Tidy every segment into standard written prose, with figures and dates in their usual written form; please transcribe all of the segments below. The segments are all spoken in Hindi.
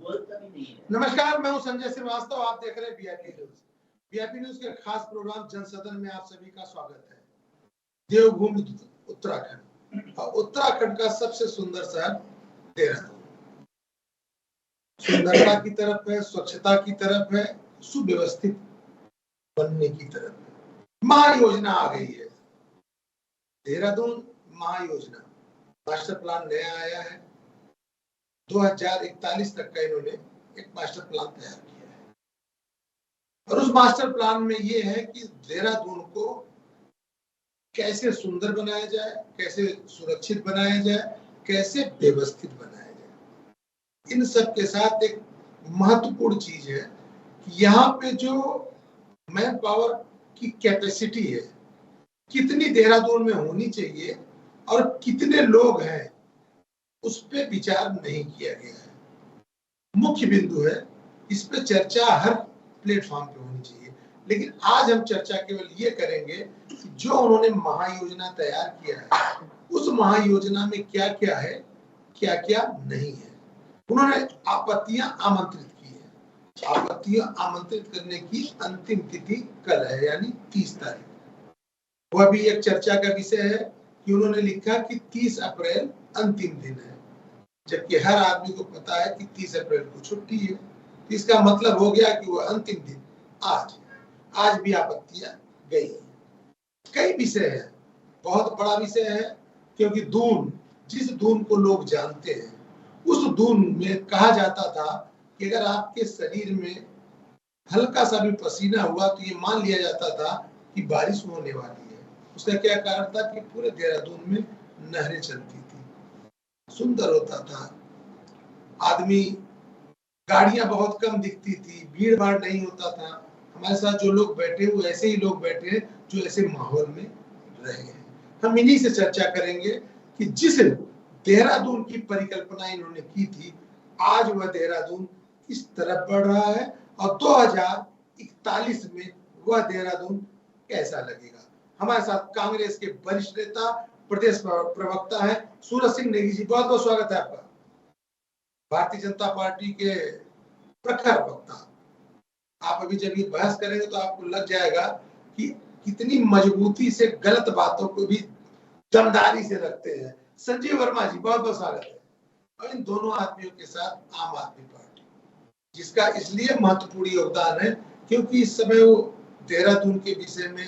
नमस्कार, मैं हूं संजय श्रीवास्तव। आप देख रहे हैं वीआईपी न्यूज। वीआईपी न्यूज के खास प्रोग्राम जनसदन में आप सभी का स्वागत है। देवभूमि उत्तराखंड और उत्तराखंड का सबसे सुंदर शहर देहरादून। सुंदरता की तरफ है, स्वच्छता की तरफ है, सुव्यवस्थित बनने की तरफ है। महायोजना आ गई है। देहरादून महायोजना मास्टर प्लान नया आया है। 2041 तक का इन्होंने एक मास्टर प्लान तैयार किया है और उस मास्टर प्लान में ये है कि देहरादून को कैसे सुंदर बनाया जाए, कैसे सुरक्षित बनाया जाए, कैसे व्यवस्थित बनाया जाए। इन सब के साथ एक महत्वपूर्ण चीज है कि यहाँ पे जो मैन पावर की कैपेसिटी है, कितनी देहरादून में होनी चाहिए और कितने लोग हैं, उस पे विचार नहीं किया गया है। मुख्य बिंदु है, इस पे चर्चा हर प्लेटफॉर्म पे होनी चाहिए। लेकिन आज हम चर्चा केवल ये करेंगे कि जो उन्होंने महायोजना तैयार किया है, उस महायोजना में क्या क्या है, क्या क्या नहीं है। उन्होंने आपत्तियां आमंत्रित की है। आपत्तियां आमंत्रित करने की अंतिम तिथि कल है, यानी 30 तारीख। वह भी एक चर्चा का विषय है कि उन्होंने लिखा कि 30 अप्रैल अंतिम दिन है, जबकि हर आदमी को पता है कि 30 अप्रैल को छुट्टी है। तो इसका मतलब हो गया कि वह अंतिम दिन आज भी आपत्तियां गई। कई विषय है, बहुत बड़ा विषय है, क्योंकि दून, जिस दून को लोग जानते हैं, उस दून में कहा जाता था कि अगर आपके शरीर में हल्का सा भी पसीना हुआ तो ये मान लिया जाता था कि बारिश होने वाली है। उसका क्या कारण था कि पूरे देहरादून में नहरें चलती थी, सुंदर होता था, आदमी, गाड़ियां बहुत कम दिखती थी, भीड़ भाड़ नहीं होता था। हमारे साथ जो लोग बैठे वो ऐसे ही लोग बैठे हैं जो ऐसे माहौल में रहे हैं। हम इन्हीं से चर्चा करेंगे कि जिस देहरादून की परिकल्पना इन्होंने की थी, आज वह देहरादून किस तरफ बढ़ रहा है और 2041 में वह देहरादून कैसा लगेगा। हमारे साथ कांग्रेस के वरिष्ठ नेता, प्रदेश प्रवक्ता है सूरज सिंह नेगी जी, बहुत बहुत स्वागत है आपका। भारतीय जनता पार्टी के प्रखर वक्ता, आप अभी जब ये बहस करेंगे तो आपको लग जाएगा कि कितनी मजबूती से गलत बातों को भी दमदारी से रखते हैं। संजीव वर्मा जी, बहुत बहुत स्वागत है। और इन दोनों आदमियों के साथ आम आदमी पार्टी, जिसका इसलिए महत्वपूर्ण योगदान है क्योंकि इस समय वो देहरादून के विषय में,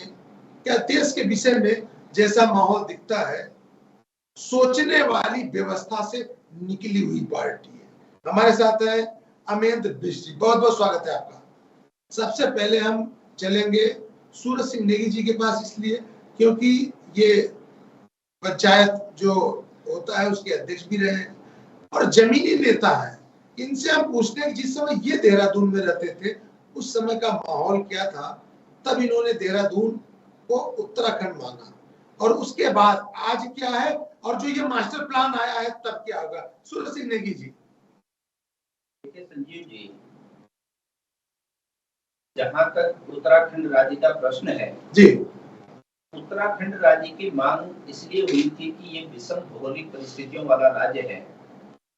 क्या देश के विषय में जैसा माहौल दिखता है, सोचने वाली व्यवस्था से निकली हुई पार्टी है। हमारे साथ है अमेंद्र बिष्ट जी, बहुत बहुत स्वागत है आपका। सबसे पहले हम चलेंगे सूरज सिंह नेगी जी के पास, इसलिए क्योंकि ये पंचायत जो होता है उसके अध्यक्ष भी रहे हैं और जमीनी नेता है। इनसे हम पूछते हैं कि जिस समय ये देहरादून में रहते थे उस समय का माहौल क्या था, तब इन्होंने देहरादून को उत्तराखंड माना, और उसके बाद आज क्या है, और जो ये मास्टर प्लान आया है तब क्या होगा। सूरज सिंह नेगी जी। देखिए संजीव जी, जहां तक उत्तराखंड राज्य का प्रश्न है जी, उत्तराखंड राज्य की मांग इसलिए हुई थी कि ये विषम भौगोलिक परिस्थितियों वाला राज्य है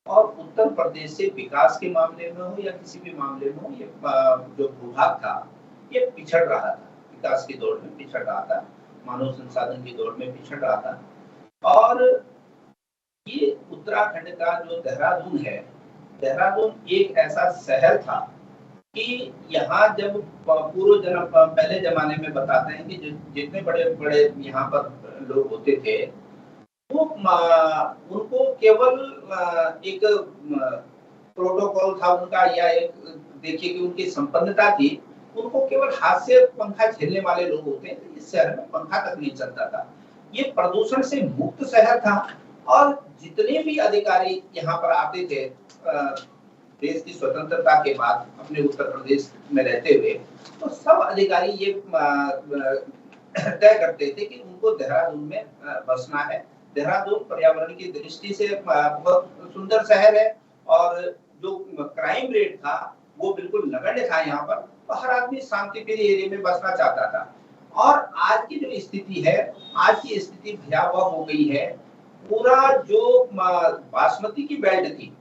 और उत्तर प्रदेश से विकास के मामले में हो या किसी भी मामले में हो, ये जो भूभाग था ये पिछड़ रहा था, विकास की दौड़ में पिछड़ रहा था, मानव संसाधन की दौड़ में पिछड़ रहा था। और ये उत्तराखंड का जो देहरादून है, देहरादून एक ऐसा शहर था कि यहाँ जब पहले जमाने में बताते हैं कि जितने बड़े बड़े यहाँ पर लोग होते थे वो उनको केवल एक प्रोटोकॉल था उनका, या एक देखिए कि उनकी संपन्नता थी, उनको केवल हाथ से पंखा झेलने वाले लोग होते हैं। इस शहर में पंखा तक नहीं चलता था। ये प्रदूषण से मुक्त शहर था और जितने भी अधिकारी यहाँ पर आते थे देश की स्वतंत्रता के बाद अपने उत्तर प्रदेश में रहते हुए, तो सब अधिकारी ये तय करते थे कि उनको देहरादून में बसना है। देहरादून पर्यावरण की दृष्टि से बहुत सुंदर शहर है और जो क्राइम रेट था वो बिल्कुल नगण्य था यहाँ पर, तो हर आदमी शांति प्रिय एरिया में बसना चाहता था। और आज की जो स्थिति है, आज की स्थिति भयावह हो गई है। पूरा जो बासमती की बेल्ट थी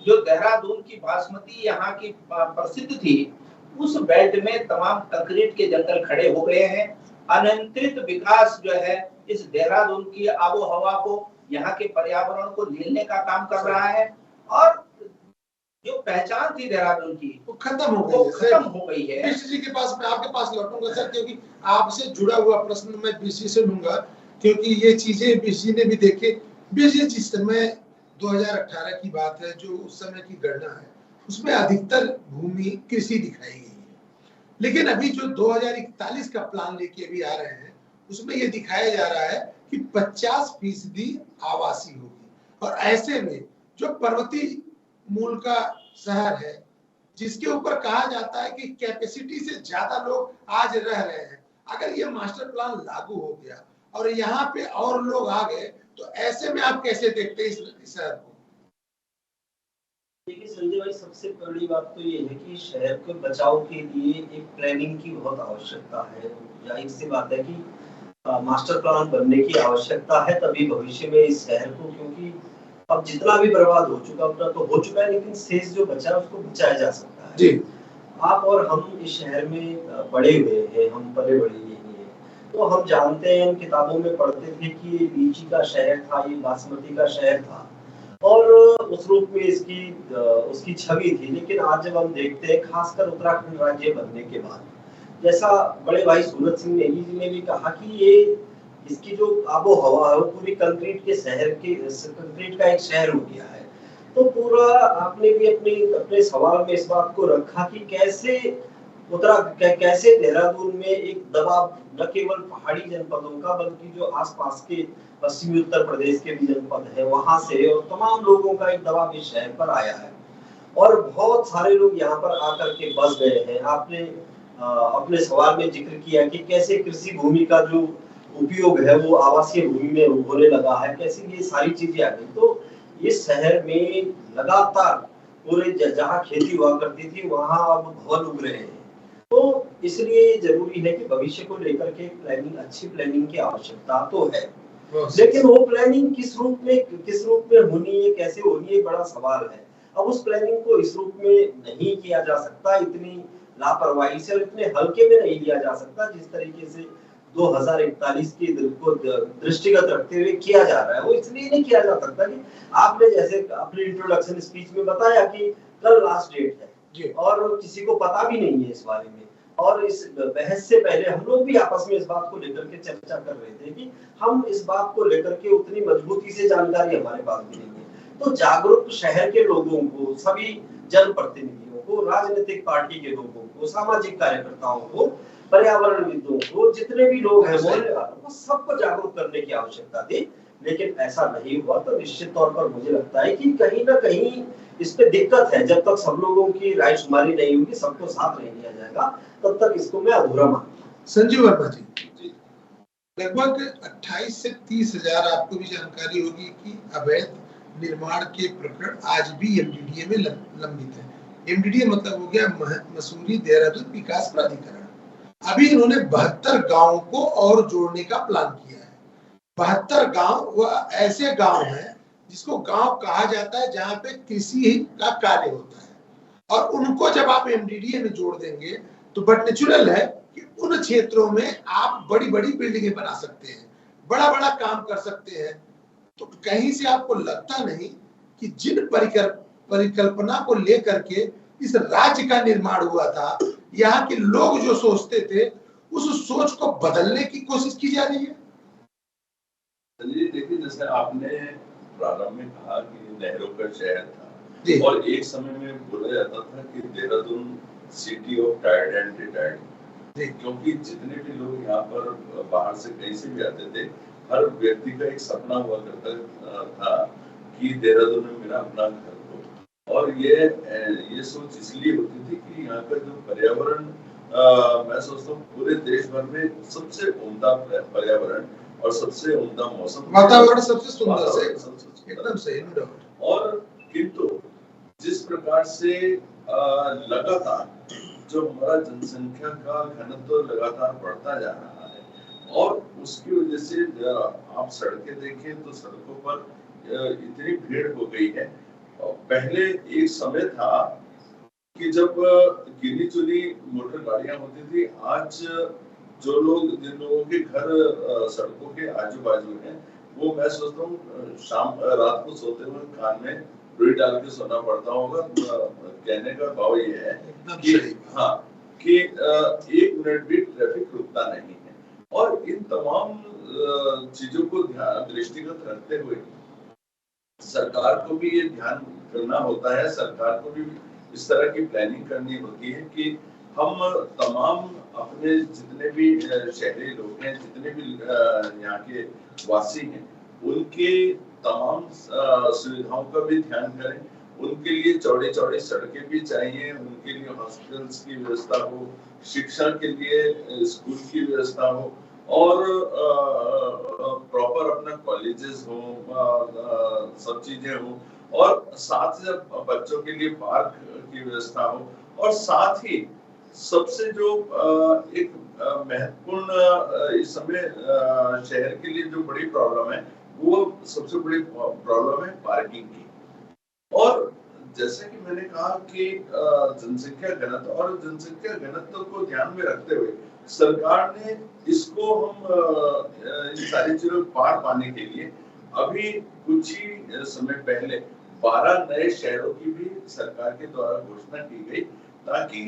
जो देहरादून की बासमती यहाँ की प्रसिद्ध थी, उस बेल्ट में तमाम कंक्रीट के जंगल खड़े हो गए हैं। अनियंत्रित विकास जो है इस देहरादून की आबो हवा को, यहाँ के पर्यावरण को लेने का काम कर रहा है, और जो पहचान थी देहरादून की वो खत्म हो गई है। बीसी जी के पास, मैं आपके पास लौटूंगा सर, क्योंकि आपसे जुड़ा हुआ प्रश्न मैं बीसी से लूंगा, क्योंकि ये चीजें बीसी ने भी देखे। बीसी जिस समय 2018 की बात है, जो उस समय की गणना है, उसमें अधिकतर भूमि कृषि दिखाई गई है, लेकिन अभी जो 2041 का प्लान लेके अभी आ रहे हैं, उसमें ये दिखाया जा रहा है कि 50% आवासीय होगी। और ऐसे में जो पर्वतीय मूल का शहर है, जिसके ऊपर कहा जाता है कि कैपेसिटी से ज्यादा लोग आज रह रहे हैं, अगर ये मास्टर प्लान लागू हो गया और यहाँ पे और लोग आ गए, तो ऐसे में आप कैसे देखते हैं इस शहर को? देखिए संजय भाई, सबसे बड़ी बात तो ये है कि शहर के बचाव के लिए एक प्लानिंग की बहुत आवश्यकता है। जाहिर सी बात है कि मास्टर प्लान बनने की आवश्यकता है, तभी भविष्य में इस शहर को, क्योंकि अब जितना भी बर्बाद हो चुका उतना तो हो चुका है, लेकिन शेष जो बचा है उसको बचाया जा सकता है। जी। आप और हम इस शहर में बड़े हुए हैं, हम पले बड़े यही हैं, तो हम जानते हैं, हम किताबों में पढ़ते थे कि ये लीची का शहर था, ये बासमती का शहर था, और उस रूप में उसकी छवि थी। लेकिन आज जब हम देखते हैं, खासकर उत्तराखंड राज्य बनने के बाद, जैसा बड़े भाई सूरज सिंह नेगी जी ने भी कहा कि ये इसकी जो आबो हवा है वो पूरी कंक्रीट का एक शहर हो गया है। तो पूरा आपने भी अपने सवाल में इस बात को रखा कि कैसे देहरादून में एक दबाव न केवल पहाड़ी जनपदों का, बल्कि जो आसपास के पश्चिमी उत्तर प्रदेश के भी जनपद है वहां से, और तमाम लोगों का एक दबाव इस शहर पर आया है, और बहुत सारे लोग यहाँ पर आकर के बस गए हैं। आपने अपने सवाल में जिक्र किया कि कैसे कृषि भूमि का जो उपयोग है वो आवासीय भूमि में होने लगा है, कैसे ये सारी चीजें आ गई। तो इस शहर में लगातार पूरे जहाँ खेती हुआ करती थी वहां अब भवन उग रहे हैं। तो इसलिए जरूरी है कि भविष्य को लेकर के अच्छी प्लानिंग की आवश्यकता तो है, लेकिन वो प्लानिंग किस रूप में होनी है, कैसे होनी है, बड़ा सवाल है। अब उस प्लानिंग को इस रूप में नहीं किया जा सकता, इतनी लापरवाही से और इतने हल्के में नहीं लिया जा सकता जिस तरीके से 2041 की को दृष्टिगत रखते हुए किया जा रहा है। वो इसलिए नहीं किया जा सकता कि आपने जैसे अपने इंट्रोडक्शन स्पीच में बताया कि कल लास्ट डेट है और किसी को पता भी नहीं है इस बारे में, और इस बहस से पहले हम लोग भी आपस में इस बात को लेकर के चर्चा कर रहे थे कि हम इस बात को लेकर के उतनी मजबूती से जानकारी हमारे पास भी नहीं है। तो जागरूक शहर के लोगों को, सभी जनप्रतिनिधियों को, राजनीतिक पार्टी के लोगों को, सामाजिक कार्यकर्ताओं को, पर्यावरणविदों को, जितने भी लोग हैं बोलने वालों को, सबको जागरूक करने की आवश्यकता थी। लेकिन ऐसा नहीं हुआ, तो निश्चित तौर पर मुझे लगता है कि कहीं ना कहीं इस पे दिक्कत है। जब तक सब लोगों की राय शुमारी नहीं होगी, सबको साथ नहीं लिया जाएगा, तब तक इसको मैं अधूरा मानता हूं। संजीव वर्मा जी, लगभग 28 से 30 हजार आपको भी जानकारी होगी कि अवैध निर्माण के प्रकरण आज भी एमडीडीए में लंबित है। एमडीडीए मतलब हो गया मसूरी देहरादून विकास प्राधिकरण। अभी इन्होंने 72 गांवों को और जोड़ने का प्लान किया है। 72 गांव वह ऐसे गांव हैं जिसको गांव कहा जाता है जहां पे कृषि का कार्य होता है, और उनको जब आप एमडीडीए में जोड़ देंगे तो बट नेचुरल है कि उन क्षेत्रों में आप बड़ी बड़ी बिल्डिंगें बना सकते हैं, बड़ा बड़ा काम कर सकते हैं। तो कहीं से आपको लगता नहीं कि जिन परिकल्पना को लेकर के इस राज्य का निर्माण हुआ था, यहाँ के लोग जो सोचते थे, उस सोच को बदलने की कोशिश की जा रही है। देखिए, जैसे आपने प्रारंभ में कहा कि नहरों का शहर था, और एक समय में बोला जाता था कि Dehradun city of tired and retired, क्योंकि जितने भी लोग यहाँ पर बाहर से कहीं से भी आते थे, हर व्यक्ति का एक सपना हुआ करता था कि देहरादून में मेरा अपना घर हो। और ये सोच इसलिए होती थी कि यहाँ का जो पर्यावरण, मैं सोचता हूँ पूरे देश भर में सबसे उम्दा पर्यावरण और सबसे उम्दा मौसम, वातावरण सबसे सुंदर से एकदम सही। और किंतु जिस प्रकार से लगातार जो हमारा जनसंख्या का घनत्व लगातार बढ़ता जा रहा है, और उसकी वजह से आप सड़कें देखें तो सड़कों पर इतनी भीड़ हो गई है, पहले एक समय था कि जब गिनी चुनी मोटर गाड़ियां होती थी। आज जो लोग, जिन लोगों के घर सड़कों के आजू बाजू हैं, वो मैं सोचता हूँ शाम रात को सोते हुए कान में रुई डाल के सोना पड़ता होगा। कहने का भाव ये है कि हाँ, कि 1 मिनट भी ट्रैफिक रुकता नहीं है। और इन तमाम चीजों को दृष्टिगत रखते हुए सरकार को भी ये ध्यान करना होता है, सरकार को भी इस तरह की प्लानिंग करनी होती है कि हम तमाम अपने जितने भी शहरी लोग हैं, जितने भी यहाँ के वासी हैं, उनके तमाम सुविधाओं का भी ध्यान करें। उनके लिए चौड़ी चौड़ी सड़कें भी चाहिए, उनके लिए हॉस्पिटल्स की व्यवस्था हो, शिक्षा के लिए स्कूल की व्यवस्था हो, और प्रॉपर अपना कॉलेजेस हो, सब चीजें हो, और साथ ही बच्चों के लिए पार्क की व्यवस्था हो। और साथ ही सबसे जो एक महत्वपूर्ण इस समय शहर के लिए जो बड़ी प्रॉब्लम है, वो सबसे बड़ी प्रॉब्लम है पार्किंग की। और जैसे कि मैंने कहा कि जनसंख्या घनत्व, और जनसंख्या घनत्व को ध्यान में रखते हुए सरकार ने इसको हम इन सारी चीजों पार पाने के लिए अभी कुछ ही समय पहले 12 नए शहरों की भी सरकार के द्वारा घोषणा की गई, ताकि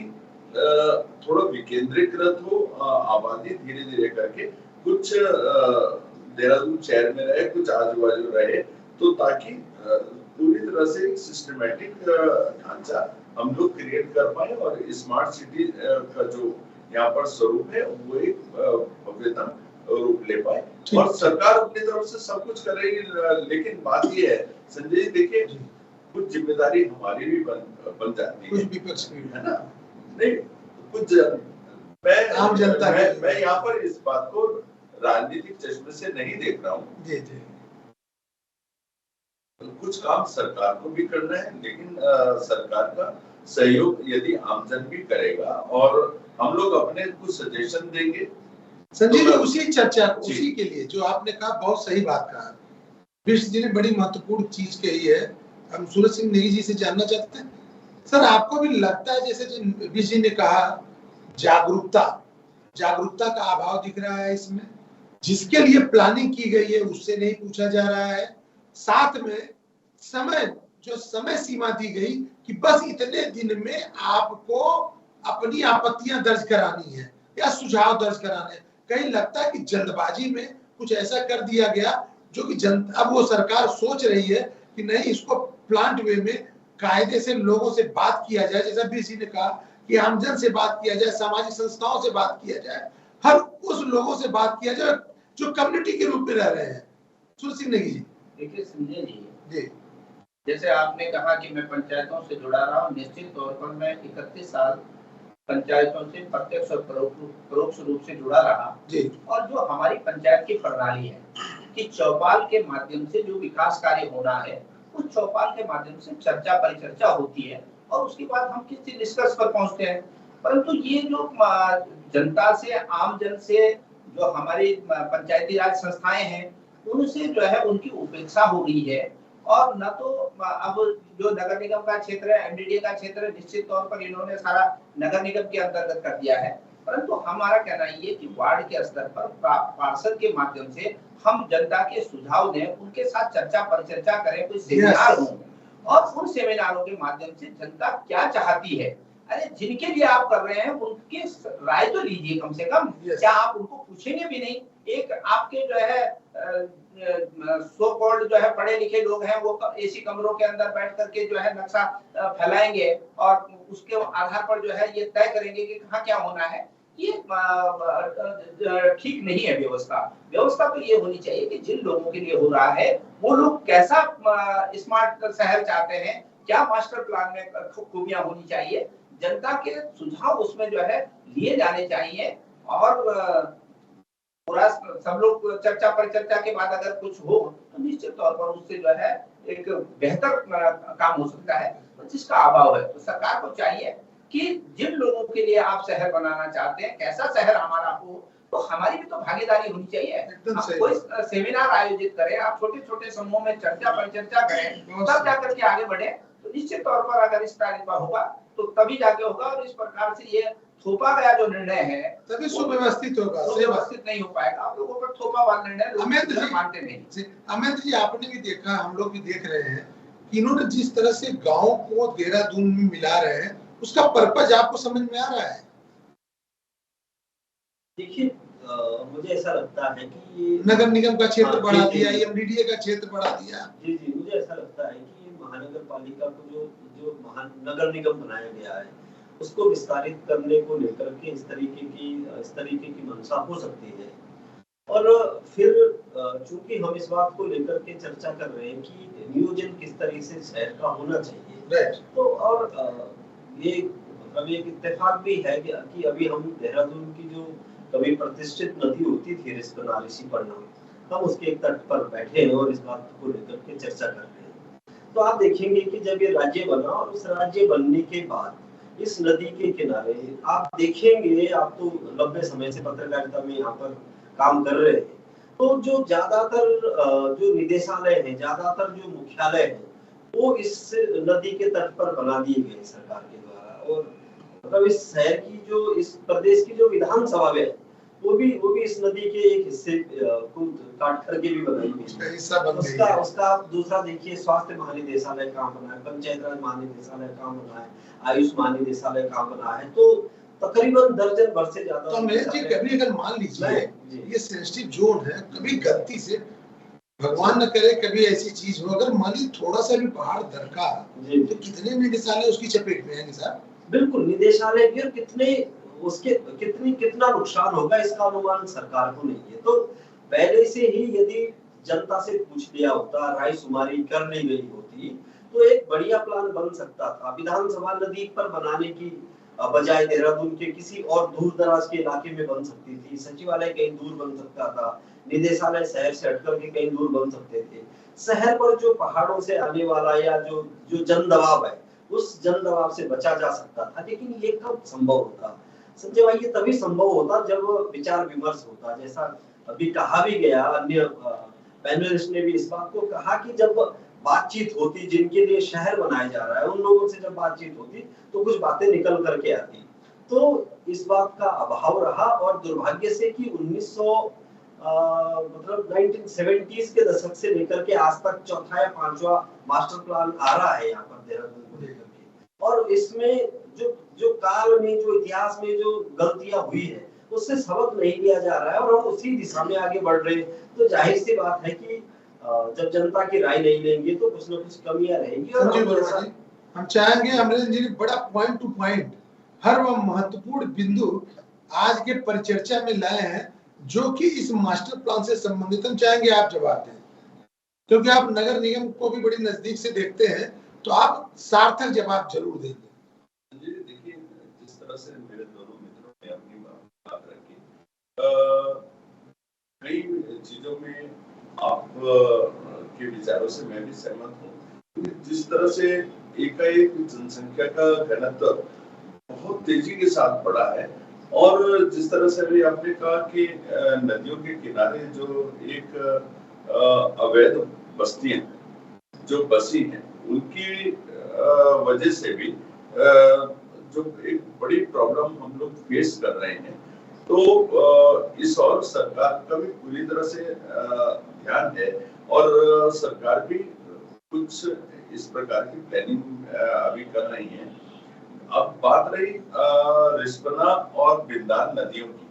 थोड़ा विकेंद्रीकृत हो आबादी, धीरे धीरे करके कुछ देहरादून शहर में रहे, कुछ आजू बाजू रहे, तो ताकि पूरी तरह से सिस्टमेटिक ढांचा हम लोग क्रिएट कर पाए और स्मार्ट सिटी का जो यहाँ पर स्वरूप है वो एक भव्यतम रूप ले पाए। और सरकार अपनी तरफ से सब कुछ कर रही है, लेकिन बात ये है संजय जी, देखिए कुछ जिम्मेदारी हमारी भी बन जाती है, कुछ विपक्ष की है ना। नहीं, कुछ मैं आम जनता मैं यहाँ पर इस बात को राजनीतिक चश्मे से नहीं देख रहा हूँ। जी जी, कुछ काम सरकार को भी करना है, लेकिन सरकार का सहयोग यदि आमजन भी करेगा और हम लोग अपने कुछ सजेशन देंगे। संजय जी, उसी चर्चा उसी के लिए जो आपने कहा, बहुत सही बात कहा। विष्णु जी ने बड़ी महत्वपूर्ण चीज कही है। हम सूरज सिंह नेगी जी से जानना चाहते हैं, सर आपको भी लगता है जैसे जो विष्णु जी ने कहा, जागरूकता का अभाव दिख रहा है इसमें, जिसके लिए प्लानिंग की गई है उससे नहीं पूछा जा रहा है, साथ में समय सीमा दी गई कि बस इतने दिन में आपको अपनी आपत्तियां दर्ज करानी है या सुझाव दर्ज कराने, कहीं लगता है कि जल्दबाजी में कुछ ऐसा कर दिया गया जो कि अब वो सरकार सोच रही है कि नहीं, इसको प्लांट वे में कायदे से लोगों से बात किया जाए, जैसा बीसी ने कहा कि आमजन से बात किया जाए, सामाजिक संस्थाओं से बात किया जाए, हर उस लोगों से बात किया जाए जो कम्युनिटी के रूप में रह रहे हैं। सूरज सिंह नेगी जी। देखिए संजय जी, जैसे आपने कहा कि मैं पंचायतों से जुड़ा रहा हूँ, निश्चित तौर पर मैं 31 साल पंचायतों से प्रत्यक्ष और परोक्ष रूप से जुड़ा रहा जी। और जो हमारी पंचायत की प्रणाली है कि चौपाल के माध्यम से जो विकास कार्य होना है, उस चौपाल के माध्यम से चर्चा परिचर्चा होती है और उसके बाद हम किसी निष्कर्ष पर पहुंचते हैं। परंतु ये जो जनता से, आम जन से, जो हमारी पंचायती राज संस्थाएं हैं, उनसे जो है उनकी उपेक्षा हो गई है। और न तो अब जो नगर निगम का क्षेत्र है, एमडीडीए का क्षेत्र है, निश्चित तौर पर इन्होंने सारा नगर निगम के अंतर्गत कर दिया है, परंतु हमारा कहना ये कि वार्ड के स्तर पर पार्षद के माध्यम से हम जनता के सुझाव दें, उनके साथ चर्चा परिचर्चा करें, कोई सेमिनार हो और उन सेमिनारों के माध्यम से जनता क्या चाहती है, अरे जिनके लिए आप कर रहे हैं उनके राय तो लीजिए कम से कम। क्या आप उनको पूछेंगे भी नहीं? एक आपके जो है सो कॉल्ड जो है पढ़े लिखे लोग हैं, वो एसी कमरों के अंदर बैठ करके जो है नक्शा फैलाएंगे और उसके आधार पर जो है ये तय करेंगे कि कहाँ क्या होना है। ये ठीक नहीं है व्यवस्था तो ये होनी चाहिए कि जिन लोगों के लिए हो रहा है वो लोग कैसा स्मार्ट शहर चाहते हैं, क्या मास्टर प्लान में खूबियां होनी चाहिए, जनता के सुझाव उसमें जो है लिए जाने चाहिए। और पूरा सब लोग चर्चा परिचर्चा के बाद अगर कुछ हो तो निश्चित तौर पर उससे जो है एक बेहतर काम हो सकता है, जिसका अभाव है। तो सरकार को चाहिए कि जिन लोगों के लिए आप शहर बनाना चाहते हैं, कैसा शहर हमारा हो, तो हमारी भी तो भागीदारी होनी चाहिए। एकदम सही। कोई सेमिनार आयोजित करें, आप छोटे-छोटे समूह में चर्चा करें, तब जाकर के आगे बढ़े। तो निश्चित तौर पर अगर इस तरह का होगा तो तभी जाके होगा, और इस प्रकार से ये थोपा गया जो निर्णय है तभी सुव्यवस्थित होगा। सुव्यवस्थित नहीं हो पाएगा। आप लोगों पर थोपा वाला निर्णय लोग मानते नहीं। अमित जी, आपने भी देखा, हम लोग भी देख रहे हैं कि इन्होंने जिस तरह से गांव को देहरादून में मिला रहे हैं, उसका पर्पज आपको समझ में आ रहा है? देखिए, मुझे ऐसा लगता है कि ये नगर निगम का क्षेत्र बढ़ा दिया, एमडीडीए का क्षेत्र बढ़ा दिया। जी, मुझे ऐसा लगता है कि महानगर पालिका को जो नगर निगम बनाया गया है, उसको विस्तारित करने को लेकर के इस तरीके की मंशा हो सकती है। और फिर चूंकि हम इस बात को लेकर के चर्चा कर रहे हैं कि नियोजन किस तरह से शहर का होना चाहिए, तो और ये मतलब एक इत्तेफाक भी है कि अभी हम देहरादून की जो कभी प्रतिष्ठित नदी होती थी रिस्पना, ऋषिपर्णा, हम उसके एक तट पर बैठे हैं और इस बात को लेकर के चर्चा कर रहे हैं। तो आप देखेंगे कि जब ये राज्य बना और उस राज्य बनने के बाद इस नदी के किनारे आप देखेंगे, आप तो लंबे समय से पत्रकारिता में यहाँ पर काम कर रहे हैं, तो जो ज्यादातर जो निदेशालय है, ज्यादातर जो मुख्यालय है, वो इस नदी के तट पर बना दिए गए सरकार के द्वारा। और मतलब इस शहर की जो, इस प्रदेश की जो विधानसभा है, वो भी इस नदी के एक हिस्से को काट करके भी बनाई गई। उसका दूसरा देखिए, स्वास्थ्य महानिदेशालय कहाँ बना है, पंचायत राज महानिदेशालय कहाँ बना है, आयुष महानिदेशालय कहाँ बना है, तो तकरीबन दर्जन भर से ज्यादा। तो मेरे जी, कभी अगर मान लीजिए ये सेंसिटिव जोन है, कभी गलती से भगवान न करे कभी ऐसी चीज हो, अगर मान लीजिए थोड़ा सा भी पहाड़ दरका, तो कितने निदेशालय उसकी चपेट में है साहब? बिल्कुल, निदेशालय भी, और कितना नुकसान होगा इसका अनुमान सरकार को नहीं है। तो पहले से ही यदि जनता से पूछ लिया होता, रायशुमारी कर ली गई होती, तो एक बढ़िया प्लान बन सकता था। विधानसभा नदी पर बनाने की बजाय देहरादून के किसी और दूर दराज के इलाके में बन सकती थी, सचिवालय कहीं दूर बन सकता था, निदेशालय शहर से हटकर के कहीं दूर बन सकते थे। शहर पर जो पहाड़ों से आने वाला या जो जन दबाव है, उस जन दबाव से बचा जा सकता था। लेकिन ये कब संभव होता संजय भाई? ये तभी संभव होता जब विचार विमर्श होता। जैसा अभी कहा भी गया, अन्य पैनलिस्ट ने भी इस बात को कहा कि जब बातचीत होती, जिनके लिए शहर बनाया जा रहा है, उन लोगों से जब बातचीत होती तो कुछ बातें निकल करके आती। तो इस बात का अभाव रहा, और दुर्भाग्य से कि 1970s के दशक से लेकर के आज तक चौथा या पांचवा मास्टर प्लान आ रहा है यहाँ पर देहरादून को लेकर के, और इसमें जो काल में, जो इतिहास में जो गलतियां हुई है, उससे सबक नहीं लिया जा रहा है और हम उसी दिशा में आगे बढ़ रहे हैं। तो जाहिर सी बात है कि जब जनता की राय नहीं लेंगे तो कुछ न कुछ कमियां रहेंगी। और हम चाहेंगे अमरेंद्र जी ने बड़ा पॉइंट टू पॉइंट हर वह महत्वपूर्ण बिंदु आज के परिचर्चा में लाए हैं जो कि इस मास्टर प्लान से संबंधित। हम चाहेंगे आप जवाब दें, क्योंकि आप नगर निगम को भी बड़ी नजदीक से देखते हैं, तो आप सार्थक जवाब जरूर देंगे। देखिए, जिस तरह से मेरे दोनों मित्रों ने अपनी बात रखी, कई चीजों में आप के विचारों से मैं भी सहमत हूँ। जिस तरह से एकाएक जनसंख्या का घनत्व बहुत तेजी के साथ बढ़ा है, और जिस तरह से अभी आपने कहा कि नदियों के किनारे जो एक अवैध बस्तियां जो बसी हैं, उनकी वजह से भी जो एक बड़ी प्रॉब्लम हम लोग फेस कर रहे हैं। तो इस और सरकार का भी पूरी तरह से ध्यान है, और सरकार भी कुछ इस प्रकार की प्लानिंग अभी कर रही है। अब बात रही रिस्पना और बिंदाल नदियों की,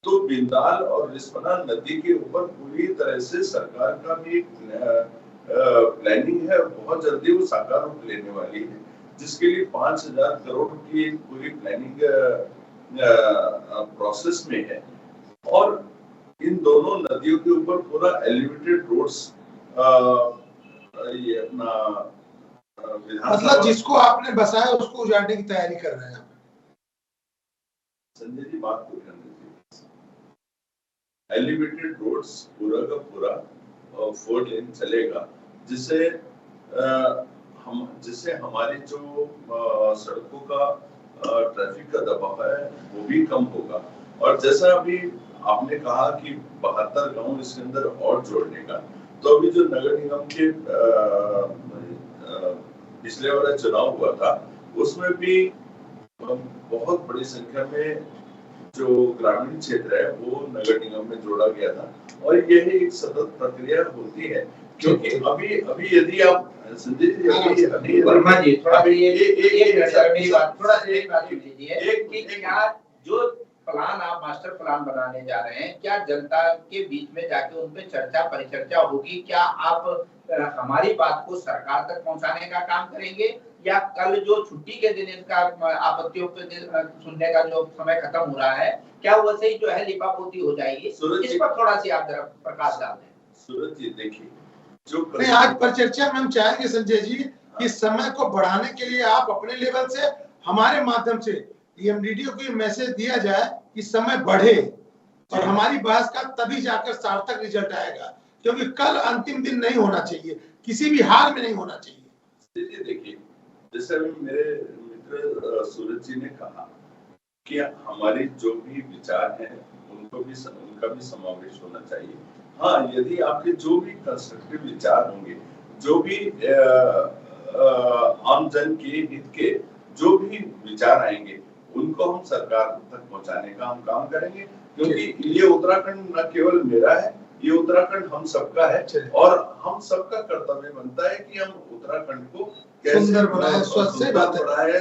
तो बिंदाल और रिस्पना नदी के ऊपर पूरी तरह से सरकार का भी एक प्लानिंग है, बहुत जल्दी वो साकार रूप लेने वाली है, जिसके लिए 5000 करोड़ की एक पूरी प्लानिंग प्रोसेस में है। और इन दोनों नदियों के ऊपर पूरा एलिवेटेड रोड्स, ये अपना मतलब जिसको आपने बसाया उसको उजाड़ने की तैयारी कर रहे हैं संजय जी। बात को ध्यान दीजिए, एलिवेटेड रोड्स पूरा का पूरा 4 लेन चलेगा, जिससे हमारी जो सड़कों का ट्रैफिक का दबाव है वो भी कम होगा। और जैसा अभी आपने कहा कि 72 गांव इसके अंदर और जोड़ने का, तो अभी जो नगर निगम के पिछले वाला चुनाव हुआ था उसमें भी बहुत बड़ी संख्या में जो ग्रामीण क्षेत्र है वो नगर निगम में जोड़ा गया था, और यह एक सतत प्रक्रिया होती है। क्योंकि अभी यदि आप संजय जी अभी वर्मा जी थोड़ा एक क्या जो प्लान आप मास्टर प्लान बनाने जा रहे हैं, क्या जनता के बीच में जाके उन पे चर्चा परिचर्चा होगी? क्या आप हमारी बात को सरकार तक पहुंचाने का काम करेंगे, या कल जो छुट्टी के दिन इनका आपत्तियों पे सुनने का जो समय खत्म हो रहा है, क्या वैसे ही जो है लिपापोती हो जाएगी? इस पर थोड़ा सी आप जरा प्रकाश डाल दें। सूरज जी देखिए, नहीं आज परिचर्चा में हम चाहेंगे संजय जी कि समय को बढ़ाने के लिए आप अपने लेवल से हमारे माध्यम से एमडीडीओ को मैसेज दिया जाए कि समय बढ़े, और हमारी बहस का तभी जाकर सार्थक रिजल्ट आएगा, क्योंकि कल अंतिम दिन नहीं होना चाहिए, किसी भी हाल में नहीं होना चाहिए। देखिए जैसे मेरे मित्र सूरज जी ने कहा कि हमारे जो भी विचार हैं उनका भी समावेश होना चाहिए। हाँ, यदि आपके जो भी कंस्ट्रक्टिव विचार होंगे, जो भी आम जन के हित के जो भी विचार आएंगे, उनको हम सरकार तक पहुंचाने का हम काम करेंगे, क्योंकि ये उत्तराखंड न केवल मेरा है, ये उत्तराखंड हम सबका है, और हम सबका कर्तव्य बनता है कि हम उत्तराखंड को कैसे सुंदर बनाए, स्वच्छ बनाए।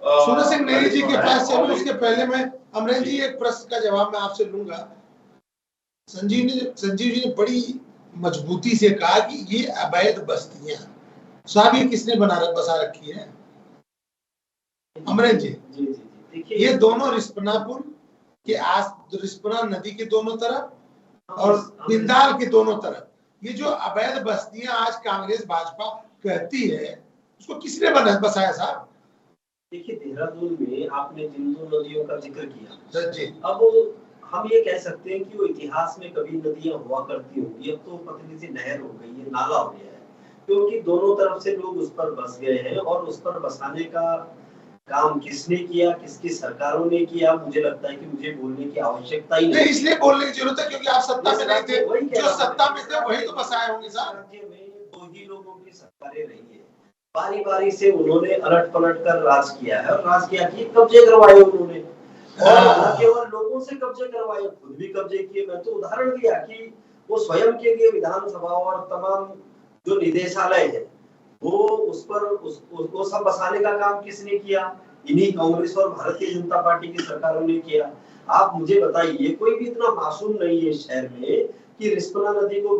सूरज सिंह नेगी जी के पास चलूं, उसके पहले मैं अमरेंद्र जी एक प्रश्न का जवाब मैं आपसे लूंगा। संजीव जी ने बड़ी मजबूती से कहा कि ये अवैध बस्तियां, साहब ये किसने बसा रखी है? अमरेंद्र जी देखिए, ये दोनों रिस्पना पुल के रिस्पना नदी के दोनों तरफ और बिंदाल के दोनों तरफ ये जो अवैध बस्तियां आज कांग्रेस भाजपा कहती है, उसको किसने बसाया साहब? देखिए देहरादून में आपने जिन दो नदियों का जिक्र किया जी, अब हम ये कह सकते हैं कि वो इतिहास में कभी नदियां हुआ करती होंगी, अब तो पतली सी नहर हो गई है, नाला हो गया है, क्योंकि दोनों तरफ से लोग उस पर बस गए हैं। और उस पर बसाने का काम किसने किया, किसकी सरकारों ने किया, मुझे लगता है कि मुझे बोलने की आवश्यकता ही नहीं। इसलिए बोलने की जरूरत है क्योंकि आप सत्ता में नहीं थे, जो सत्ता में थे वही तो बसाए होंगे साहब। राज्य में दो ही लोगों की सरकारें रही है, बारी बारी से उन्होंने अलट पलट कर राज किया है, और राज किया कि कब्जे करवाए उन्होंने, और न केवल लोगों से कब्जे करवाए, खुद भी कब्जे किए। मैं तो उदाहरण दिया कि वो स्वयं के लिए विधानसभा और तमाम जो निदेशालय है वो उस पर उसको सब बसाने का काम किसने किया? इन्हीं कांग्रेस और भारतीय जनता पार्टी की सरकारों ने किया। आप मुझे बताइए, कोई भी इतना मासूम नहीं है शहर में कि रिस्पना नदी को,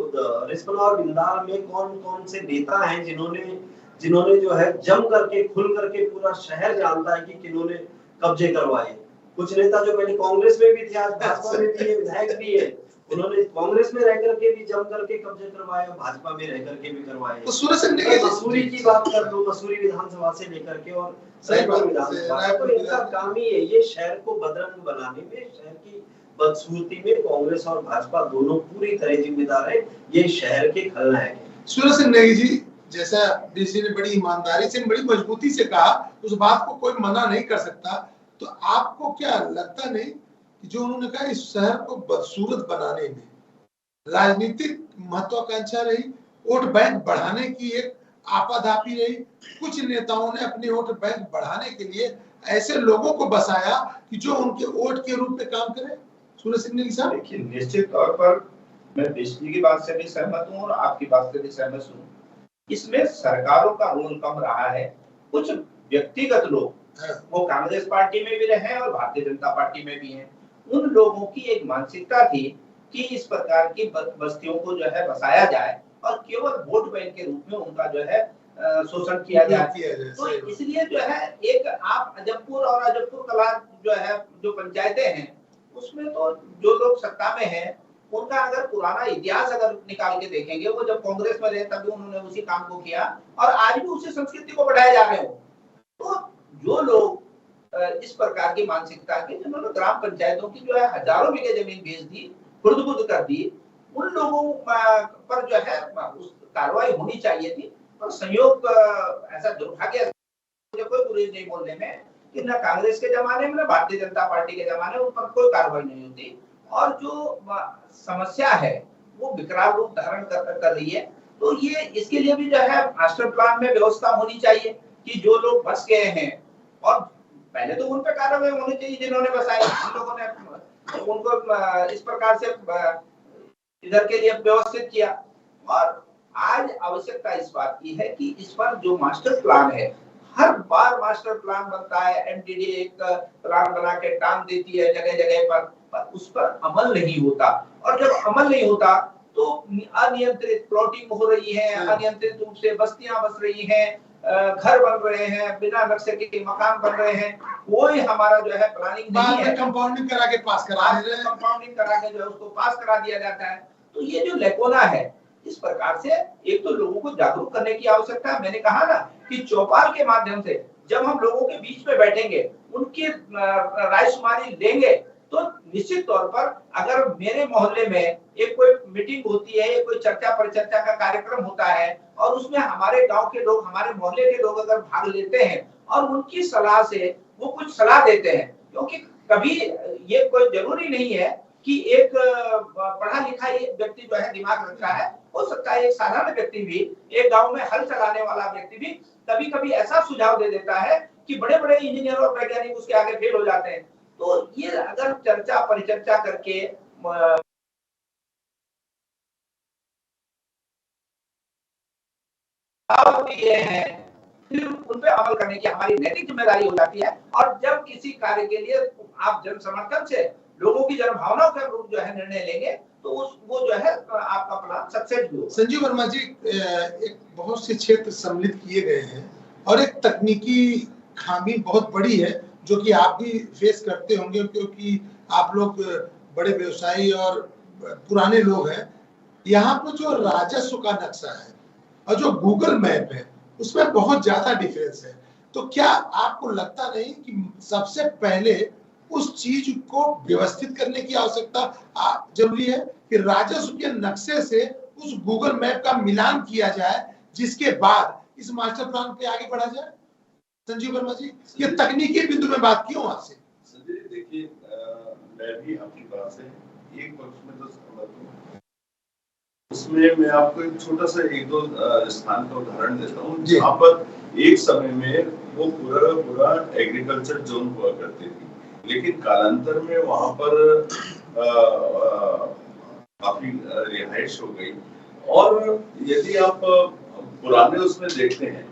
रिस्पना और बिंदाल में कौन कौन से नेता हैं जिन्होंने जो है जम करके खुल करके पूरा शहर जानता है कि किन्होंने कब्जे करवाए। कुछ नेता जो पहले कांग्रेस में भी थे, आज भाजपा में भी है, विधायक भी है, उन्होंने कांग्रेस में रह करके भी जम करके कब्जे करवाए, भाजपा में रह करके भी करवाए। तो सूरज सिंह ने मसूरी की बात कर लो, मसूरी विधानसभा से लेकर के और रायपुर विधानसभा, तो इनका काम ही है ये शहर को बदरंग बनाने में, शहर की बदसूरती में कांग्रेस और भाजपा दोनों पूरी तरह जिम्मेदार है, ये शहर के खलनायक है। सूरज सिंह नेगी जी, जैसा डीसी ने बड़ी ईमानदारी से बड़ी मजबूती से कहा, उस बात को कोई मना नहीं कर सकता, तो आपको क्या लगता नहीं कि जो उन्होंने कहा इस शहर को बदसूरत बनाने में राजनीतिक महत्वाकांक्षा रही, वोट बैंक बढ़ाने की एक आपाधापी रही, कुछ नेताओं ने अपने वोट बैंक बढ़ाने के लिए ऐसे लोगों को बसाया कि जो उनके वोट के रूप में काम करे? सूरज सिंह नेगी साहब, देखिए निश्चित तौर पर मैं बिजली की बात से भी सहमत हूँ और आपकी बात से भी सहमत हूँ। इसमें सरकारों का रोल कम रहा है, कुछ व्यक्तिगत लोग वो कांग्रेस पार्टी में भी रहे और भारतीय जनता पार्टी में भी हैं, उन लोगों की एक मानसिकता थी कि इस प्रकार की बस्तियों को जो है बसाया जाए और केवल वोट बैंक के रूप में उनका जो है शोषण किया जाए। तो इसलिए जो है एक आप अजबपुर और अजबपुर कला जो है जो पंचायतें हैं उसमें तो जो लोग सत्ता में हैं उनका अगर पुराना इतिहास अगर निकाल के देखेंगे, वो जब कांग्रेस में रहे तभी उन्होंने उसी काम को किया और आज भी उसी संस्कृति को बढ़ाया जा रहे हो। तो जो लोग इस प्रकार की मानसिकता के, जिन्होंने ग्राम पंचायतों की जो है हजारों बीघे जमीन बेच दी, खुर्द-बुर्द कर दी, उन लोगों पर जो है उस कार्रवाई होनी चाहिए थी। और संयोग ऐसा दुर्भाग्य, मुझे कोई गुरेज नहीं बोलने में कि न कांग्रेस के जमाने में न भारतीय जनता पार्टी के जमाने में उन पर कोई कार्रवाई नहीं होती, और जो समस्या है वो विकराल रूप धारण कर रही है। तो ये इसके लिए भी जो है मास्टर प्लान में व्यवस्था होनी चाहिए कि जो लोग बस गए हैं, और पहले तो उन पे कार्रवाई होनी चाहिए जिन्होंने बसाए, उन लोगों ने उनको इस प्रकार से इधर के लिए व्यवस्थित किया। और आज आवश्यकता इस बात की है कि इस पर जो मास्टर प्लान है, हर बार मास्टर प्लान बनता है, एमडीडी एक प्लान बना के टांग देती है जगह जगह पर उस पर अमल नहीं होता, और जब अमल नहीं होता तो अनियंत्रित प्लॉटिंग हो रही है, अनियंत्रित रूप से बस्तियां बस रही हैं, घर बन रहे हैं, बिना नक्शे के मकान बन रहे हैं, कोई हमारा जो है प्लानिंग नहीं है, कंपाउंडिंग करा के पास करा दे रहे हैं, कंपाउंडिंग करा के जो है उसको पास करा दिया जाता है। तो ये जो लेकोना है, इस प्रकार से एक तो लोगों को जागरूक करने की आवश्यकता है। मैंने कहा ना कि चौपाल के माध्यम से जब हम लोगों के बीच में बैठेंगे, उनकी रायशुमारी लेंगे, तो निश्चित तौर पर अगर मेरे मोहल्ले में एक कोई मीटिंग होती है, कोई चर्चा परिचर्चा का कार्यक्रम होता है, और उसमें हमारे गांव के लोग, हमारे मोहल्ले के लोग अगर भाग लेते हैं और उनकी सलाह से वो कुछ सलाह देते हैं, क्योंकि कभी ये कोई जरूरी नहीं है कि एक पढ़ा लिखा व्यक्ति जो है दिमाग रखता है, हो सकता है एक साधारण व्यक्ति भी, एक गांव में हल चलाने वाला व्यक्ति भी कभी कभी ऐसा सुझाव दे देता है कि बड़े बड़े इंजीनियर और वैज्ञानिक उसके आगे फेल हो जाते हैं। तो ये अगर चर्चा परिचर्चा करके ये है, फिर उन पे अमल करने की हमारी नैतिक जिम्मेदारी हो जाती है। और जब किसी कार्य के लिए आप जन समर्थन से लोगों की जन भावनाओं के अनुरूप जो है निर्णय लेंगे, तो वो जो है आपका प्लान सक्सेस भी होगा। संजीव वर्मा जी, एक बहुत से क्षेत्र सम्मिलित किए गए हैं और एक तकनीकी खामी बहुत बड़ी है जो कि आप भी फेस करते होंगे, क्योंकि आप लोग बड़े व्यवसायी और पुराने लोग हैं। यहाँ पर जो राजस्व का नक्शा है और जो गूगल मैप है, उसमें बहुत ज्यादा डिफरेंस है। तो क्या आपको लगता नहीं कि सबसे पहले उस चीज को व्यवस्थित करने की आवश्यकता जरूरी है कि राजस्व के नक्शे से उस गूगल मैप का मिलान किया जाए, जिसके बाद इस मास्टर प्लान पे आगे बढ़ा जाए? संजीव वर्मा जी, ये तकनीकी बिंदु में बात क्यों आपसे? संजय, देखिए, मैं भी आपकी बात से एक पक्ष में तो सहमत हूँ। उसमें मैं आपको एक छोटा सा एक दो स्थान का उदाहरण देता हूँ जहाँ पर एक समय में वो पूरा एग्रीकल्चर जोन हुआ करती थी, लेकिन कालांतर में वहां पर काफी रिहाइश हो गई। और यदि आप पुराने उसमें देखते हैं,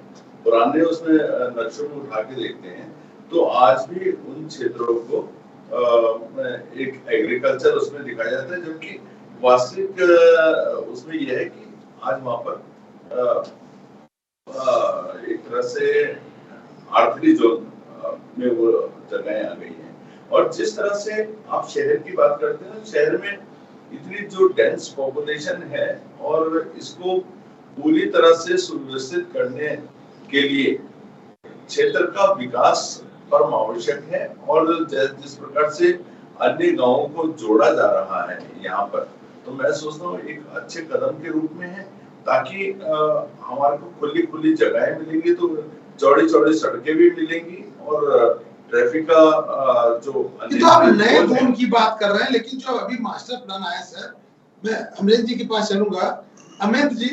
पुराने उसमें नक्शों में उठा के देखते हैं, तो आज भी उन क्षेत्रों को एक एग्रीकल्चर उसमें दिखाया जाता है, जबकि वास्तविक उसमें यह है कि आज वहां पर एक तरह से आर्थिक जोन में वो जगहें आ गई हैं। और जिस तरह से आप शहर की बात करते हैं, शहर में इतनी जो डेंस पॉपुलेशन है और इसको पूरी तरह से सुव्यवस्थित करने के लिए क्षेत्र का विकास परम आवश्यक है। और जिस प्रकार से अन्य गांवों को जोड़ा जा रहा है यहाँ पर, तो मैं सोचता हूँ एक अच्छे कदम के रूप में है, ताकि हमारे को खुली खुली जगहें मिलेंगी, तो चौड़ी चौड़ी सड़कें भी मिलेंगी और ट्रैफिक का जो तो आप नए जोन की बात कर रहे हैं, लेकिन जो अभी मास्टर प्लान आया सर, मैं अमरेंद्र जी के पास चलूंगा। अमरेंद्र जी,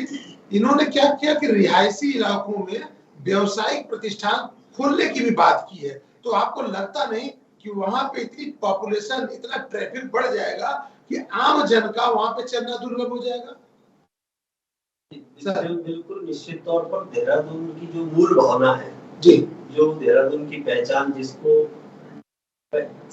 इन्होंने क्या किया कि रिहायशी इलाकों में व्यवसायिक प्रतिष्ठान खोलने की भी बात की है। तो आपको लगता नहीं कि वहां पे इतनी पॉपुलेशन, इतना ट्रैफिक बढ़ जाएगा कि आम जन का वहां पे चलना दुर्लभ हो जाएगा? बिल्कुल निश्चित तौर पर देहरादून की जो मूल भावना है जी, जो देहरादून की पहचान, जिसको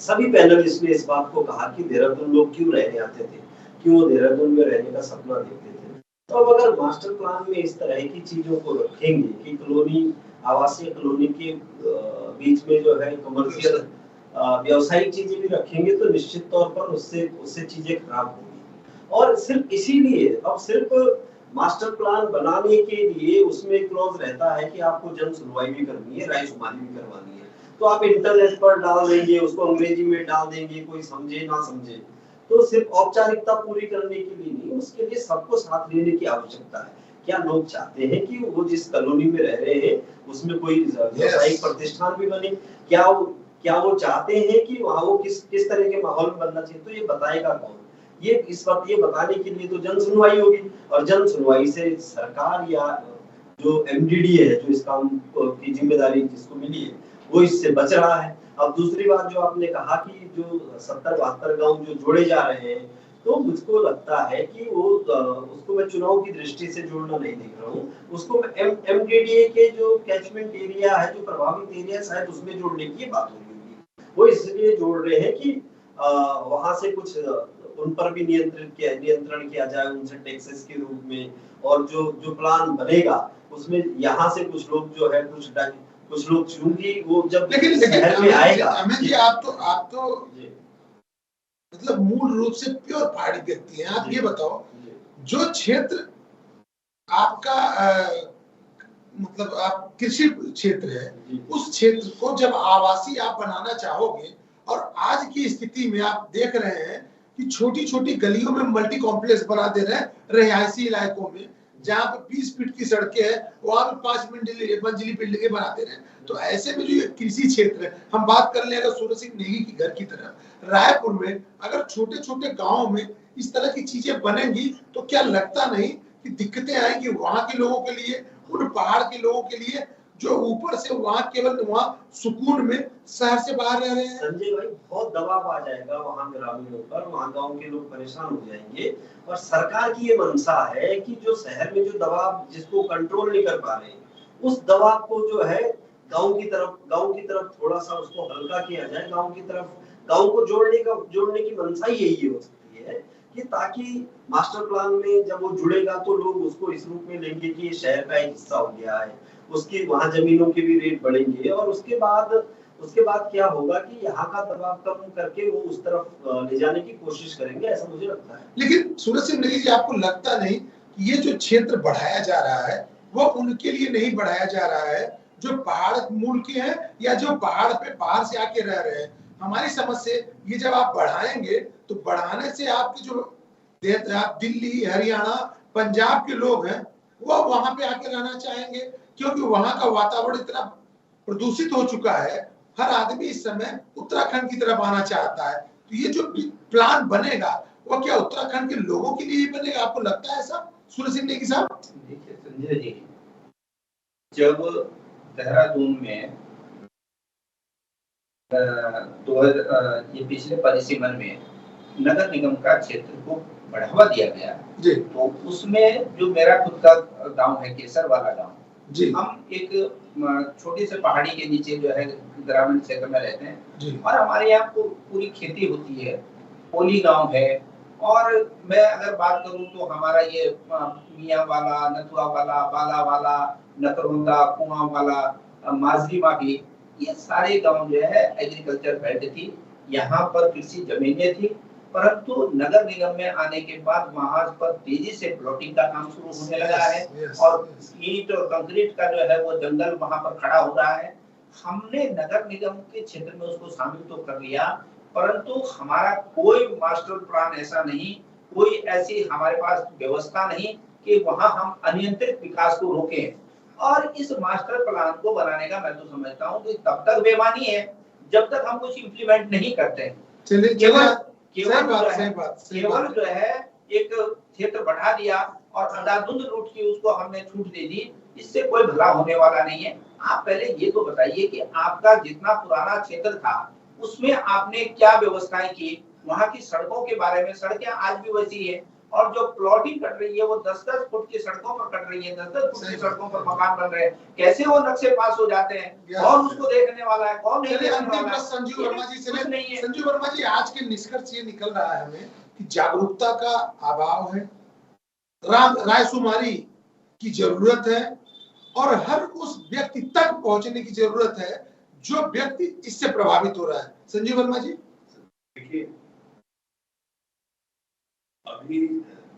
सभी पैनलिस्ट ने इस बात को कहा कि देहरादून लोग क्यों रहने आते थे, क्यों वो देहरादून में रहने का सपना देखते थे। तो अब अगर मास्टर प्लान में इस तरह की चीजों को रखेंगे कि कॉलोनी, आवासीय कॉलोनी के बीच में जो है कमर्शियल व्यावसायिक चीजें भी रखेंगे, तो निश्चित तौर पर उससे चीजें खराब होंगी। और सिर्फ इसीलिए अब सिर्फ मास्टर प्लान बनाने के लिए उसमें क्लॉज रहता है कि आपको जन सुनवाई भी करनी है, रायशुमारी भी करवानी है। तो आप इंटरनेट पर डाल देंगे, उसको अंग्रेजी में डाल देंगे, कोई समझे ना समझे, तो सिर्फ औपचारिकता पूरी करने के लिए नहीं, उसके लिए सबको साथ लेने की आवश्यकता है क्या लोग चाहते हैं कि वो जिस कॉलोनी में रह रहे हैं उसमें कोई व्यावसायिक प्रतिष्ठान भी बने? क्या वो चाहते हैं कि वहाँ वो किस तरह के माहौल में बनना चाहिए? तो ये बताएगा कौन? ये इस वक्त ये बताने के लिए तो जन सुनवाई होगी, और जन सुनवाई से सरकार या जो एमडीडीए है, जो इस काम की जिम्मेदारी जिसको मिली है, वो इससे बच रहा है। अब दूसरी बात जो आपने कहा कि जो 70-72 गांव जो जोड़े जा रहे हैं, तो मुझको लगता है कि वो उसको मैं चुनाव की दृष्टि से जोड़ना नहीं देख रहा हूँ, उसको मैं एमडीडीए के जो कैचमेंट एरिया है, जो प्रभावित एरिया, शायद उसमें जोड़ने की बात हो रही होगी। वो इसलिए जोड़ रहे हैं कि वहां से कुछ उन पर भी नियंत्रण किया जाए, उनसे टैक्सेस के रूप में, और जो प्लान बनेगा उसमें यहाँ से कुछ लोग जो है कुछ लोग चुनूंगी वो जब शहर में आएगा। अमित जी, आप तो मतलब मूल रूप से प्योर पहाड़ी व्यक्ति हैं। आप ये बताओ, जो क्षेत्र आपका मतलब आप कृषि क्षेत्र है, उस क्षेत्र को जब आवासीय आप बनाना चाहोगे, और आज की स्थिति में आप देख रहे हैं कि छोटी छोटी गलियों में मल्टी कॉम्प्लेक्स बना दे रहे हैं रिहायशी इलाकों में, जहाँ पे 20 फीट की सड़कें हैं, वहां पे 5 मंजिली बिल्डिंगें बना दे रहे हैं। तो ऐसे में जो ये कृषि क्षेत्र है, हम बात कर ले अगर सूरज सिंह नेगी की घर की तरह रायपुर में अगर छोटे छोटे गाँव में इस तरह की चीजें बनेंगी, तो क्या लगता नहीं कि दिक्कतें आएंगी वहां के लोगों के लिए, उन पहाड़ के लोगों के लिए जो ऊपर से वहां केवल वहां सुकून में शहर से बाहर रह रहे हैं? संजय भाई, बहुत दबाव आ जाएगा वहां ग्रामीणों पर, वहां गांव के लोग परेशान हो जाएंगे। और सरकार की ये मंशा है कि जो शहर में जो दबाव जिसको कंट्रोल नहीं कर पा रहे, उस दबाव को जो है गांव की तरफ थोड़ा सा उसको हल्का किया जाए। गांव को जोड़ने की मंशा ही यही हो सकती है कि ताकि मास्टर प्लान में जब वो जुड़ेगा तो लोग उसको इस रूप में लेंगे कि ये शहर का एक हिस्सा हो गया है, उसकी वहां जमीनों के भी रेट बढ़ेंगे, और उसके बाद क्या होगा कि यहाँ का दबाव कम करके वो उस तरफ ले जाने की कोशिश करेंगे, ऐसा मुझे लगता है। लेकिन सूरज सिंह नेगी जी, आपको लगता नहीं कि ये जो क्षेत्र बढ़ाया जा रहा है वो उनके लिए नहीं बढ़ाया जा रहा है जो पहाड़ मूल के हैं या जो पहाड़ पे बाहर से आके रह रहे हैं? हमारी समझ से ये जब आप बढ़ाएंगे तो बढ़ाने से आपके जो दिल्ली, हरियाणा, पंजाब के लोग हैं वो वहां पे आके रहना चाहेंगे, क्योंकि वहां का वातावरण इतना प्रदूषित हो चुका है। हर आदमी इस समय उत्तराखंड की तरफ आना चाहता है। तो ये जो प्लान बनेगा वो क्या उत्तराखंड के लोगों के लिए ही बनेगा? आपको लगता है ऐसा सूरज सिंह नेगी साहब? देखिए संजय जी, जब देहरादून में ये पिछले परिसीमन में नगर निगम का क्षेत्र को बढ़ावा दिया गया जी, तो उसमें जो मेरा खुद का गांव है केसर वाला गांव जी, हम एक छोटी से पहाड़ी के नीचे जो है ग्रामीण क्षेत्र में रहते हैं जी, और हमारे यहाँ पूरी खेती होती है, पोली गांव है। और मैं अगर बात करूं तो हमारा ये मियाँ वाला, नथुआ वाला, बाला वाला, नकरोंदा, कुआं वाला, माजरी माभी, ये सारे गांव जो है एग्रीकल्चर बेल्ट थी। यहाँ पर कृषि जमीनें थी, परंतु नगर निगम में आने के बाद वहां पर तेजी से प्लॉटिंग का काम शुरू होने लगा है और ईंट और कंक्रीट का जो है वो जंगल वहां पर खड़ा हो रहा है। हमने नगर निगम के क्षेत्र में उसको शामिल तो कर लिया, परंतु हमारा कोई मास्टर प्लान ऐसा नहीं, कोई ऐसी हमारे पास व्यवस्था नहीं कि वहां हम अनियंत्रित विकास को रोकें। और इस मास्टर प्लान को बनाने का मैं तो समझता हूँ कि तब तक बेईमानी है जब तक हम कुछ इम्प्लीमेंट नहीं करते। केवल जो है एक क्षेत्र बढ़ा दिया और अंधाधुंध रूट की उसको हमने छूट दे दी, इससे कोई भला होने वाला नहीं है। आप पहले ये तो बताइए कि आपका जितना पुराना क्षेत्र था उसमें आपने क्या व्यवस्थाएं की, वहां की सड़कों के बारे में। सड़कें आज भी वैसी है और जो प्लॉटिंग कट रही है वो 10-10 फुट की सड़कों पर कट रही है, 10-10 फुट की सड़कों पर मकान बन रहे हैं। कैसे वो नक्शे पास हो जाते हैं, कौन उसको देखने वाला है, कौन नहीं देखने वाला है? संजीव वर्मा जी से नहीं है। संजीव वर्मा जी, आज के निष्कर्ष ये निकल रहा है हमें कि जागरूकता का अभाव है, रायशुमारी की जरूरत है और हर उस व्यक्ति तक पहुंचने की जरूरत है जो व्यक्ति इससे प्रभावित हो रहा है। संजीव वर्मा जी, देखिए अभी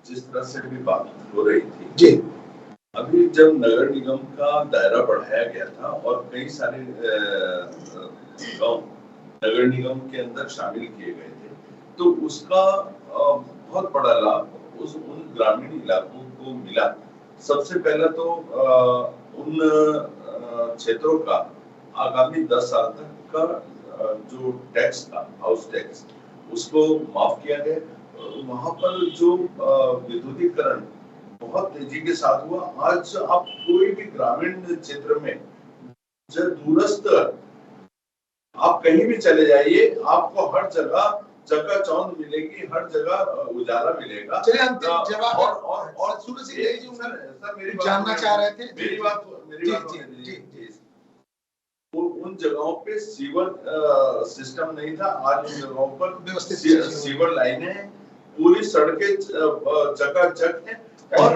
जिस तरह से भी बात हो रही थी जी, अभी जब नगर निगम का दायरा बढ़ाया गया था और कई सारे गांव नगर निगम के अंदर शामिल किए गए थे, तो उसका बहुत बड़ा लाभ उन ग्रामीण इलाकों को मिला सबसे पहले तो उन क्षेत्रों का आगामी 10 साल तक का जो टैक्स था, हाउस टैक्स, उसको माफ किया गया। वहां पर जो विद्युतीकरण बहुत तेजी के साथ हुआ। आज आप कोई भी ग्रामीण क्षेत्र में जब दूरस्थ आप कहीं भी चले जाइए, आपको हर जगह चकाचौंध मिलेगी, हर जगह उजाला मिलेगा। चलिए अंतिम जवाब और सूरज सिंह नेगी जी सर मेरी जानना चाह रहे थे। मेरी बात उन जगहों पे सीवर सिस्टम नहीं था। आज उन जगहों पर सीवर लाइनें, पूरी सड़कें चकाचक है। और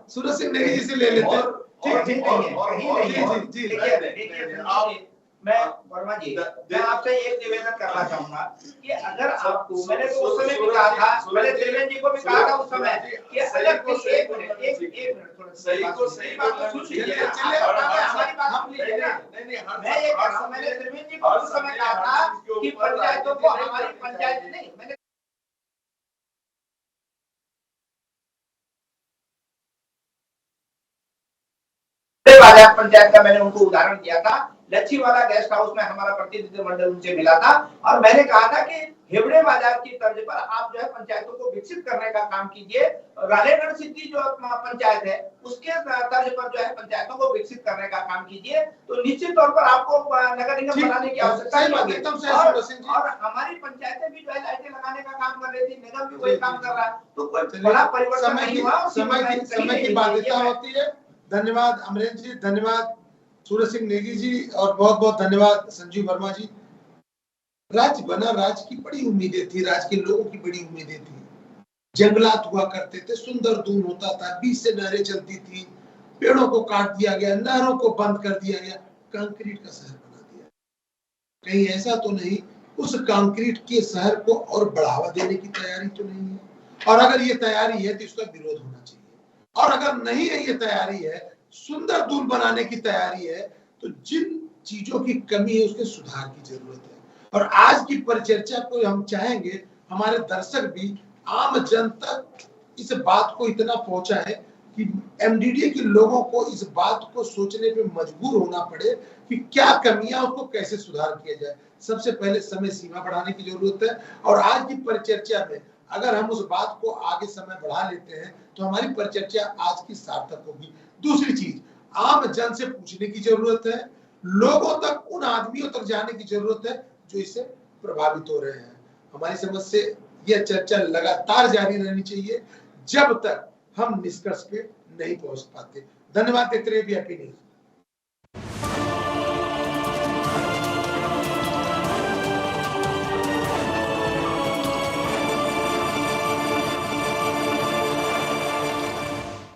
सूरज सिंह नेगी जी से ले लेते हैं। मैं वर्मा जी, मैं आपसे एक निवेदन करना चाहूंगा कि अगर आपको, मैंने तो उस समय भी कहा था, मैंने त्रिवेंद्र जी को भी कहा था उस समय कि अगर एक मिनट सही बात तो सुन लीजिए, हमारी बात सुन लीजिए ना। मैं ये कह रहा हूँ, मैंने त्रिवेंद्र जी को उस समय कहा था कि पंचायतों को, हमारी पंचायत नहीं, मैंने पंचायत का मैंने उनको उदाहरण दिया था। लच्छीवाला गेस्ट हाउस में हमारा प्रतिनिधिमंडल उनसे मिला था और मैंने कहा था कि हेवड़े बाजार की तर्ज पर आप जो है पंचायतों को विकसित करने का काम कीजिए। रालेगढ़ सिटी जो पंचायत है उसके तर्ज पर जो है पंचायतों को विकसित करने का काम कीजिए, तो निश्चित तौर पर आपको नगर निगम बनाने की आवश्यकता नहीं होगी। और हमारी पंचायतें भी जो है लाइटें लगाने का काम कर रही थी, निगम भी वही काम कर रहा है, तो कोई बड़ा परिवर्तन नहीं हुआ। समय की बाध्यता होती है। धन्यवाद अमरेंद्र जी, धन्यवाद सूरज सिंह नेगी जी, और बहुत बहुत धन्यवाद संजीव वर्मा जी। राज्य बना, राज्य की बड़ी उम्मीदें थी, राज्य के लोगों की बड़ी उम्मीदें थी। जंगलात हुआ करते थे, सुंदर दून होता था, बीच से नहरें चलती थी, पेड़ों को काट दिया गया, नहरों को बंद कर दिया गया, कंक्रीट का शहर बना दिया। कहीं ऐसा तो नहीं उस कंक्रीट के शहर को और बढ़ावा देने की तैयारी तो नहीं है? और अगर ये तैयारी है तो इसका विरोध होना चाहिए। और अगर नहीं है ये तैयारी है, सुंदर दून बनाने की तैयारी है, तो जिन चीजों की कमी है उसके सुधार की जरूरत है। और आज की परिचर्चा को हम चाहेंगे हमारे दर्शक भी, आम जन तक इस बात को इतना पहुंचा है कि एमडीडीए के लोगों को इस बात को सोचने पे मजबूर होना पड़े कि क्या कमियां, उसको कैसे सुधार किया जाए। सबसे पहले समय सीमा बढ़ाने की जरूरत है। और आज की परिचर्चा में अगर हम उस बात को आगे समय बढ़ा लेते हैं तो हमारी परिचर्चा आज की सार्थक होगी। दूसरी चीज, आम जन से पूछने की जरूरत है, लोगों तक, उन आदमियों तक जाने की जरूरत है जो इससे प्रभावित हो रहे हैं। हमारी समझ से यह चर्चा लगातार जारी रहनी चाहिए जब तक हम निष्कर्ष पे नहीं पहुंच पाते। धन्यवाद देते रहिए VIP न्यूज़।